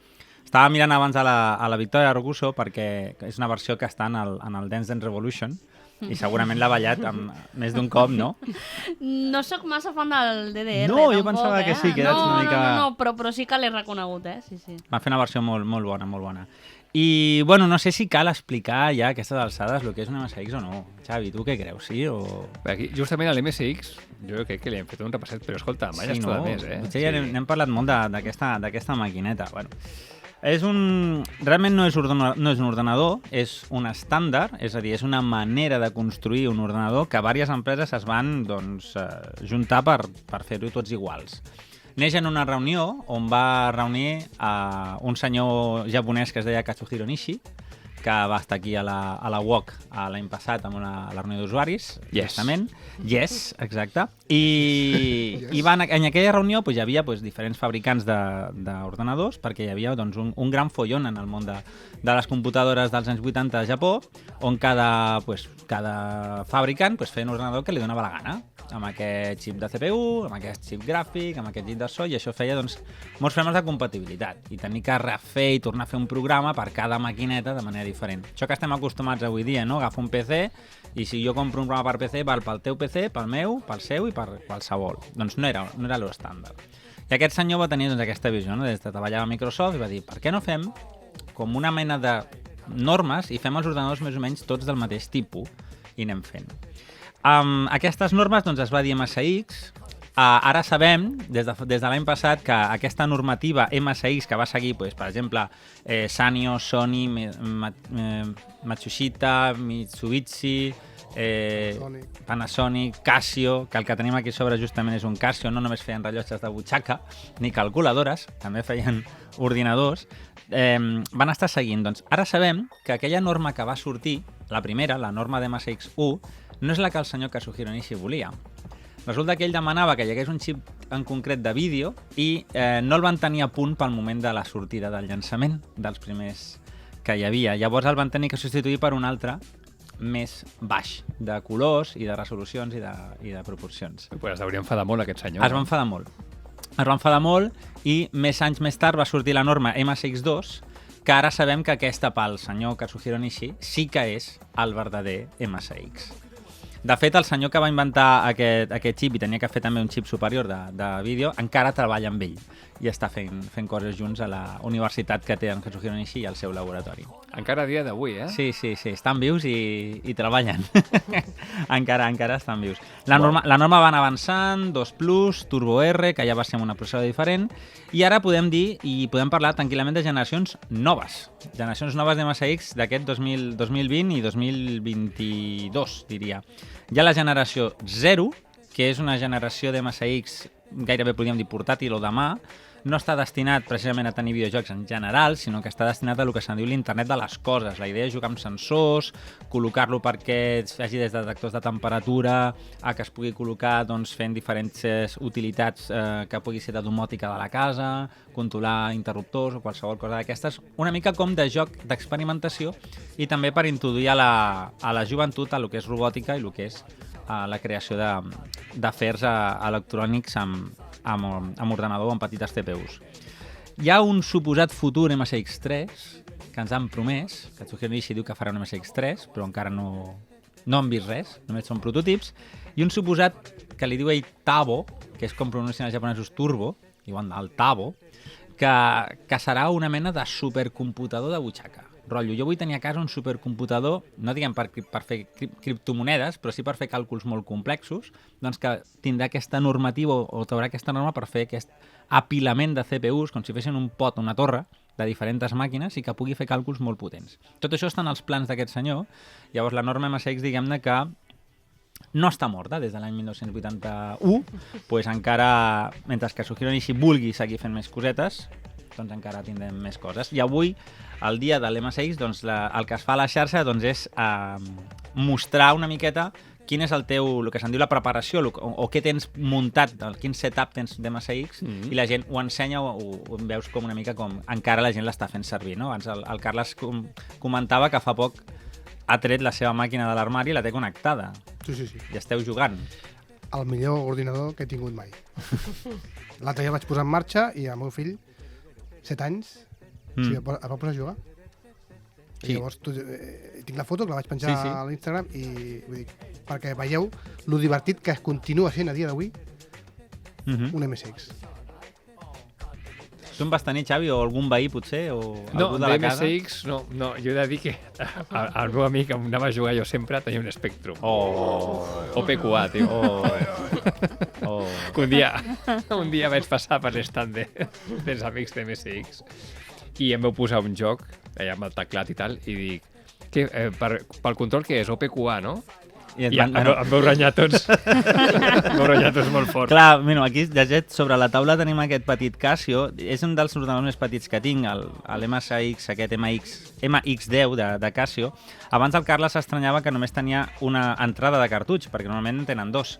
Estava mirant abans a la Victoria Rocuso perquè és una versió que està en el Dance Dance Revolution i segurament l'ha ballat més d'un cop, no? No sóc massa fan del DDR, no, jo tampoc, pensava que sí, que eres una mica... No, però sí que l'he reconegut, sí. Va fer una versió molt bona, molt bona. I, bueno, no sé si cal explicar ja a aquestes alçades el que és un MSX o no. Xavi, tu què creus, sí o...? Aquí, justament a l'MSX, jo crec que li hem fet un repasset, però escolta, mai has trobat més, eh? Potser ja n'hem parlat molt d'aquesta maquineta. Bueno, realment no és un ordenador, és un estàndard, és a dir, és una manera de construir un ordenador que diverses empreses es van juntar per fer-ho tots iguals. Neix en una reunió on va reunir un senyor japonès que es deia Katsuhiro Nishi, que va estar aquí a la UOC l'any passat amb a la reunió d'usuaris, justament. Yes, exacte. I en aquella reunió hi havia diferents fabricants d'ordenadors, perquè hi havia un gran follon en el món de les computadores dels anys 80 a Japó, on cada fabricant feia un ordenador que li donava la gana, amb aquest xip de CPU, amb aquest xip gràfic, amb aquest xip de so, i això feia molts problemes de compatibilitat, i tenir que refer i tornar a fer un programa per cada maquineta de manera diferent. Això que estem acostumats avui dia, no? Agafo un PC i si jo compro un programa per PC, val pel teu PC, pel meu, pel seu i per qualsevol. Doncs no era l'estàndard. I aquest senyor va tenir aquesta visió, no? Des de treballar a Microsoft, i va dir, per què no fem com una mena de normes i fem els ordenadors més o menys tots del mateix tipus i anem fent. Aquestes normes es va dir MSX. Ara sabem, des de l'any passat, que aquesta normativa MSX que va seguir, per exemple, Sanyo, Sony, Matsushita, Mitsubishi, Panasonic, Casio, que el que tenim aquí sobre justament és un Casio, no només feien rellotges de butxaca ni calculadores, també feien ordinadors, van estar seguint. Doncs ara sabem que aquella norma que va sortir, la primera, la norma de MSX1, no és la que el senyor Kazuhiro Nishi volia. Resulta que ell demanava que hi hagués un xip en concret de vídeo i no el van tenir a punt pel moment de la sortida del llançament dels primers que hi havia. Llavors el van tenir que substituir per un altre més baix, de colors i de resolucions i de proporcions. Pues es devia enfadar molt aquest senyor. Es va enfadar molt. Es va enfadar molt i anys més tard va sortir la norma MSX2, que ara sabem que aquesta pel senyor Kazuhiro Nishi sí que és el verdader MSX. De fet, el senyor que va inventar aquest xip i tenia que fer també un xip superior de vídeo, encara treballa amb ell i està fent coses junts a la universitat que té en Kazuhiro Nishi i al seu laboratori. Encara a dia d'avui, eh? Sí, estan vius i treballen. encara estan vius. La norma va anar avançant, 2+, Turbo R, que ja va ser amb una processador diferent, i ara podem dir i podem parlar tranquil·lament de generacions noves. Generacions noves de MSX d'aquest 2020 i 2022, diria. Hi ha la generació 0, que és una generació de MSX gairebé podríem dir portàtil o de mà. No està destinat precisament a tenir videojocs en general, sinó que està destinat a el que se'n diu l'internet de les coses. La idea és jugar amb sensors, col·locar-lo perquè es faci des de detectors de temperatura a que es pugui col·locar fent diferents utilitats que pugui ser de domòtica de la casa, controlar interruptors o qualsevol cosa d'aquestes. Una mica com de joc d'experimentació i també per introduir a la joventut a el que és robòtica i el que és la creació d'afers electrònics amb ordenador o amb petites CPUs. Hi ha un suposat futur MSX3 que ens han promès, que Kazuhiro Nishi diu que farà un MSX3, però encara no han vist res, només són prototips, i un suposat que li diu ell Tabo, que és com pronuncien els japonesos turbo, diuen el Tabo, que serà una mena de supercomputador de butxaca. Rotllo, jo vull tenir a casa un supercomputador, no diguem per fer criptomonedes, però sí per fer càlculs molt complexos, doncs que tindrà aquesta normativa o trobarà aquesta norma per fer aquest apilament de CPUs, com si fessin un pot, una torre, de diferents màquines i que pugui fer càlculs molt potents. Tot això està en els plans d'aquest senyor. Llavors la norma MSX, diguem-ne que no està morta des de l'any 1981, doncs encara, mentre que Kazuhiro Nishi vulgui seguir fent més cosetes, doncs encara tindrem més coses. I avui, el dia de l'MSX, doncs el que es fa a la xarxa és mostrar una miqueta quin és el que se'n diu la preparació o què tens muntat, quin setup tens d'MSX, i la gent ho ensenya o veus com una mica com encara la gent l'està fent servir. No? Abans el Carles comentava que fa poc ha tret la seva màquina de l'armari i la té connectada. Sí. I esteu jugant. El millor ordinador que he tingut mai. L'altre dia el vaig posar en marxa i el meu fill, 7 anys, es va posar a jugar. I llavors tinc la foto que la vaig penjar a l'Instagram i vull dir, perquè veieu lo divertit que es continua sent a dia d'avui un MSX. Tu en vas tenir, Xavi, o algun veí, potser, o algú de la casa? No, MSX, no. Jo he de dir que el meu amic que anava a jugar jo sempre tenia un Spectrum. O PQA, tio. Un dia vaig passar per l'estand dels amics de MSX i em vau posar un joc, allà amb el teclat i tal, i dic, pel control què és? OPQA, no? I I em veu renyar tots. Em veu renyar tots molt fort. Clar, mira, aquí llegit sobre la taula tenim aquest petit Casio. És un dels ordenadors més petits que tinc, el MSX, aquest MX10 de Casio. Abans el Carles s'estranyava que només tenia una entrada de cartutx, perquè normalment en tenen dos.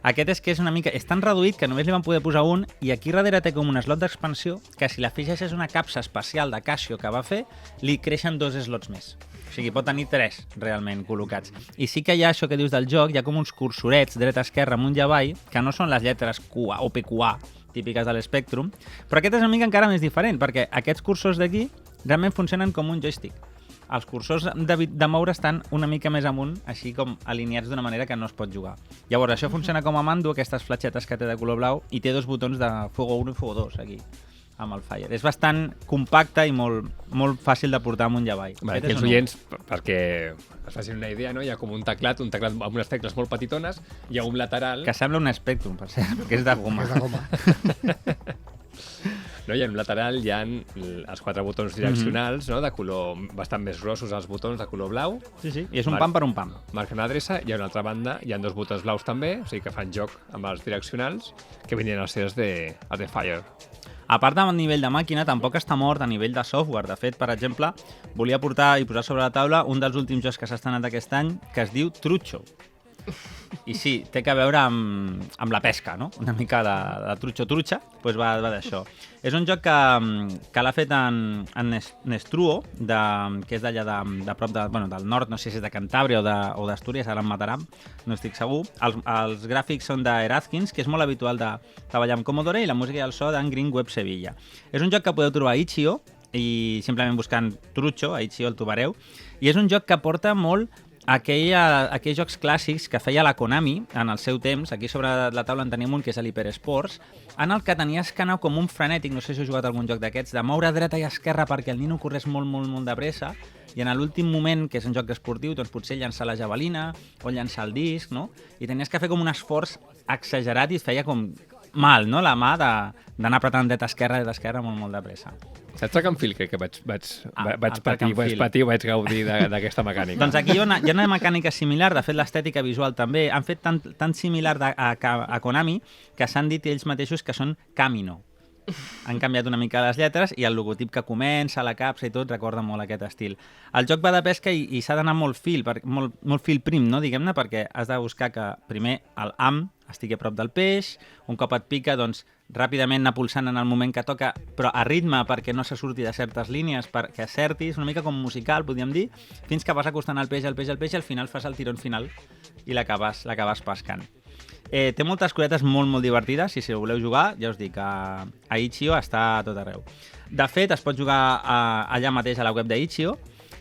Aquest és que és una mica... És tan reduït que només li van poder posar un i aquí darrere té com un slot d'expansió que si l'afegeixes una capsa espacial de Casio que va fer, li creixen 2 slots més. O sigui, pot tenir 3 realment col·locats. I sí que hi ha això que dius del joc, hi ha com uns cursorets dreta-esquerra amunt i avall, que no són les lletres QA o PQA típiques de l'Spectrum, però aquest és una mica encara més diferent, perquè aquests cursors d'aquí realment funcionen com un joystick. Els cursors de moure estan una mica més amunt, així com alineats d'una manera que no es pot jugar. Llavors, això funciona com a mando, aquestes fletxetes que té de color blau, i té 2 botons de Fuego 1 i Fuego 2, aquí, amb el Fire. És bastant compacte i molt fàcil de portar amunt i avall. Vale, aquí els oients, perquè es facin una idea, no? Hi ha com un teclat amb unes tecles molt petitones, hi ha un lateral... Que sembla un Spectrum, per cert, perquè és de goma. És de goma. No, i en un lateral hi ha els 4 botons direccionals, no? De color bastant més grossos, els botons de color blau. Sí, sí, i és un pam per un pam. Marquen l'adreça, i a una altra banda hi ha 2 botons blaus també, o sigui que fan joc amb els direccionals, que venien als seus de Fire. A part del nivell de màquina, tampoc està mort a nivell de software. De fet, per exemple, volia portar i posar sobre la taula un dels últims jocs que s'ha estrenat aquest any, que es diu Trucho. I sí, té que veure amb la pesca, no? Una mica de trucho-trucha, doncs va d'això. És un joc que l'ha fet en Nestruo, que és d'allà de prop del nord, no sé si és de Cantàbria o d'Astúries, ara em mataran, no estic segur. Els gràfics són d'Erazkins, que és molt habitual de treballar amb Commodore, i la música i el so d'en Green Web Sevilla. És un joc que podeu trobar a Itch.io, i simplement buscant Trucho, a Itch.io el trobareu, i és un joc que porta molt aquells jocs clàssics que feia la Konami en el seu temps. Aquí sobre la taula en tenim un que és l'Hyper Sports, en el que tenies que anar com un frenètic, no sé si heu jugat a algun joc d'aquests, de moure dreta i esquerra perquè el nino corrés molt, molt, molt de pressa, i en l'últim moment, que és un joc esportiu, doncs potser llançar la javelina o llançar el disc, no? I tenies que fer com un esforç exagerat i es feia com mal, no? La mà d'anar apretant dreta-esquerra molt, molt de pressa. Saps a Can Fil que vaig patir o vaig gaudir d'aquesta mecànica? Doncs aquí hi ha una mecànica similar, de fet l'estètica visual també. Han fet tan similar a Konami que s'han dit ells mateixos que són Camino. Han canviat una mica les lletres i el logotip que comença, la capsa i tot, recorda molt aquest estil. El joc va de pesca i s'ha d'anar molt fil prim, no, diguem-ne, perquè has de buscar que primer el ham estigui a prop del peix, un cop et pica, doncs ràpidament anar pulsant en el moment que toca, però a ritme perquè no se surti de certes línies, perquè acertis, una mica com musical, podríem dir, fins que vas acostant el peix, i al final fas el tirón final i l'acabes pescant. Té moltes cosetes molt, molt divertides, i si voleu jugar, ja us dic, a Itch.io està a tot arreu. De fet, es pot jugar allà mateix a la web d'Itch.io,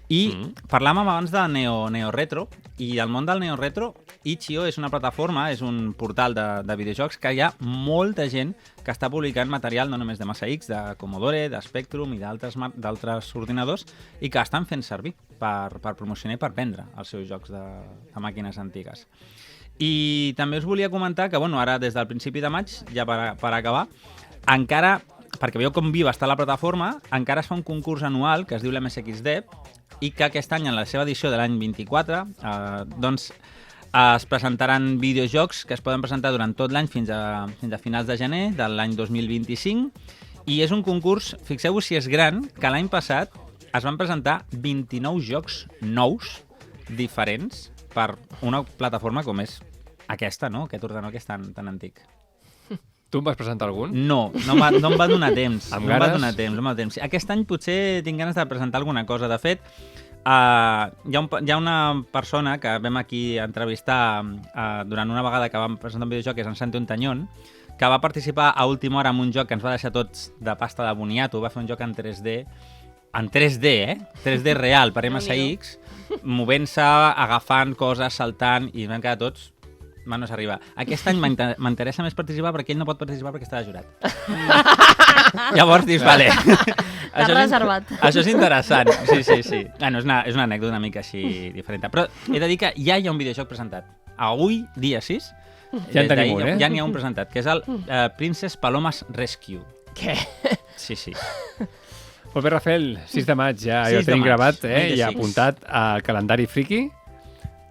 i parlàvem abans de Neo Retro, i el món del Neo Retro, Itch.io és una plataforma, és un portal de videojocs que hi ha molta gent que està publicant material no només de MSX, de Commodore, de Spectrum i d'altres ordinadors, i que estan fent servir per promocionar i per vendre els seus jocs de màquines antigues. I també us volia comentar que, ara des del principi de maig, ja per acabar, encara, perquè veieu com viva està la plataforma, encara es fa un concurs anual que es diu l'MSX Dev, i que aquest any, en la seva edició de l'any 24, doncs es presentaran videojocs que es poden presentar durant tot l'any fins a finals de gener de l'any 2025, i és un concurs, fixeu-vos si és gran, que l'any passat es van presentar 29 jocs nous, diferents, per una plataforma com és aquesta, no? Aquest ordenador que és tan antic. Tu em vas presentar algun? No em va donar temps. Amb no em va ganes? donar temps. Aquest any potser tinc ganes de presentar alguna cosa. De fet, hi ha una persona que vam aquí entrevistar durant una vegada que vam presentar un videojoc, que és en Santi Ontañón, que va participar a última hora en un joc que ens va deixar tots de pasta de boniato. Va fer un joc en 3D, 3D real per MSX, movent-se, agafant coses, saltant, i vam quedar tots manos arriba. Aquest any m'interessa més participar perquè ell no pot participar perquè està de jurat. Llavors dius, vale. T'has reservat. Això és interessant. Sí. Bueno, és una anècdota una mica així diferent. Però he de dir que ja hi ha un videojoc presentat. Avui, dia 6, ja en tenim un, ja n'hi ha un presentat, que és el Princess Palomas Rescue. Què? Sí. Molt bé, Rafael, 6 de maig ja 6 ho tenim de maig, gravat, 26. i apuntat al calendari friki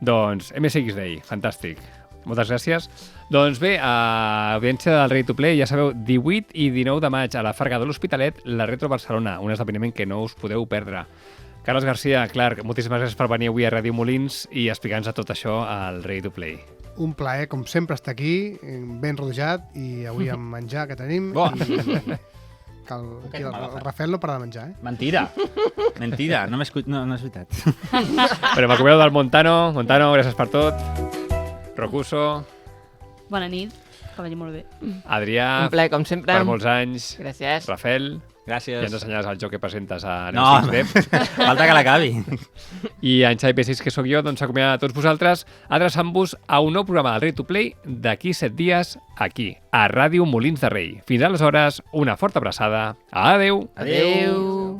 Doncs MSX Day, fantàstic. Moltes gràcies. Doncs bé, audiència del Ready to Play, ja sabeu, 18 i 19 de maig a la Farga de l'Hospitalet, la Retro Barcelona, un esdeveniment que no us podeu perdre. Carles Garcia, Clark, moltíssimes gràcies per venir avui a Ràdio Molins i explicar-nos tot això al Ready to Play. Un plaer, com sempre, estar aquí, ben rodejat, i avui amb menjar que tenim. Bo. Aquí el Rafael no para de menjar, eh? Mentira. Mentira, no és veritat. Però m'acomiado del Montano. Montano, gràcies per tot. Rocuso, Bona nit, que vagi molt bé. Adrià, Un plaer, com sempre. per molts anys. Gràcies. Rafael, Gràcies. ja ens ensenyaràs el joc que presentes a No, Neus falta que l'acabi. I en Xavi P6, que sóc jo, doncs s'acomiada a tots vosaltres, adreçant-vos a un nou programa del Ready to Play d'aquí 7 dies, aquí, a Ràdio Molins de Rei. Fins aleshores, una forta abraçada. Adeu! Adéu.